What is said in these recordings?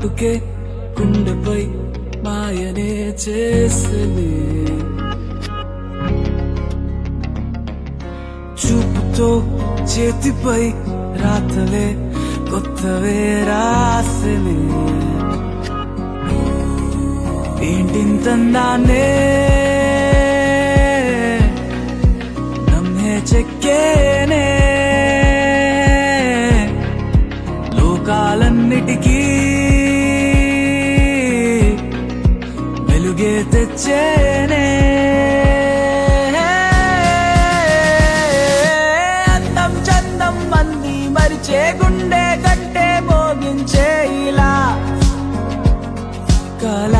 కాటుకే గుండెపై మాయనే చేసలే చూపుతో చేతిపై రాతలే కొత్తవే రాసలే ఏంటింతన్నానే నమ్మే చెక్కేనే లోకాలన్నిటికీ వెలుగే తెచ్చేనే అందం చందం మంది మరిచే గుండె గంటే మోగించే ఇలా కళ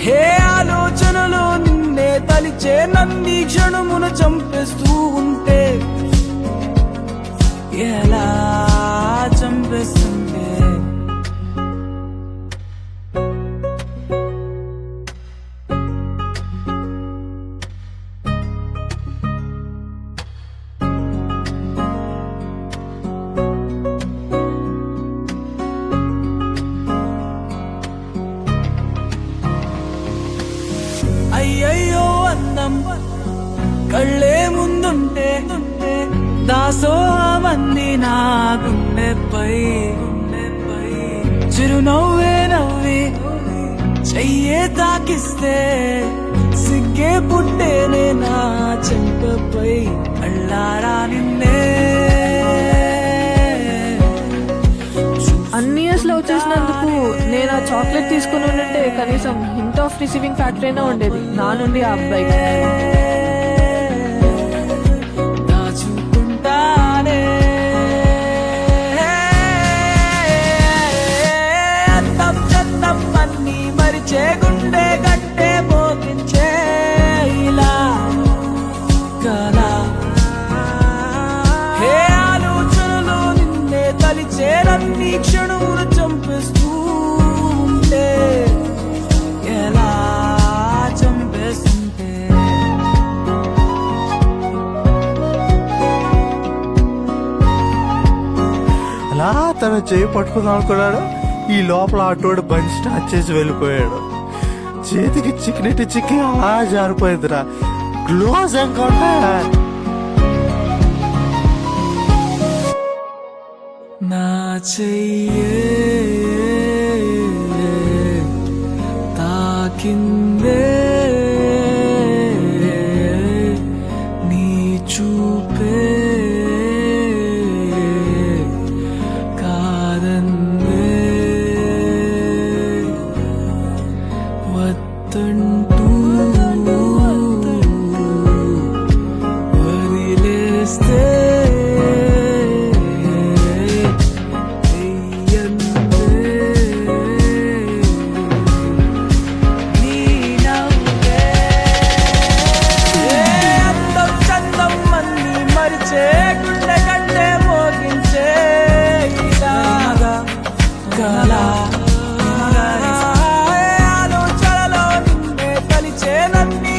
హే ఆలోచనలు నిన్నే తలిచే నన్ని క్షణమును చంపేస్తూ ఉంటే ఎలా చంపేస్తుంటే అయ్యయ్యో అందం కళ్ళే ముందుంటే దాసోహమంది నా గుండెపై చిరునవ్వే నవ్వి చెయ్యే తాకిస్తే సిగ్గే పుట్టేనే నా చెంపపై అళ్ళారా నిన్నే అన్ని ఇయర్స్ లో వచ్చేసినందుకు నేను ఆ చాక్లెట్ తీసుకుని ఉంటే కనీసం హింట్ ఆఫ్ రిసీవింగ్ ఫ్యాక్టర్ అయినా ఉండేది నా నుండి ఆ అబ్బాయికి. దాచుకుంటానే అందం చందం అన్ని మరిచే గుండె గంటే మోగించే ఇలా కళ హే ఆలోచనలు నిన్నే తలిచే నన్ని క్షణములు చంపేస్తూ ఉంటే ఎలా చంపేస్తుంటే అలా తన చేయి పట్టుకుందాం అనుకున్నాడు. ఈ లోపల ఆటోడు బండి స్టార్ట్ చేసి వెళ్ళిపోయాడు. చేతికి చిక్కినట్టు చిక్కి అలా జారిపోయిందిరా. Close encounter. నా చెయ్యే తాకిందే నీ చూపే కాదందే వత్తంటూ వదిలేస్తే గుండె గంటే మోగించే కళ ఆలోచనలో నిన్నే కలిచే నన్ని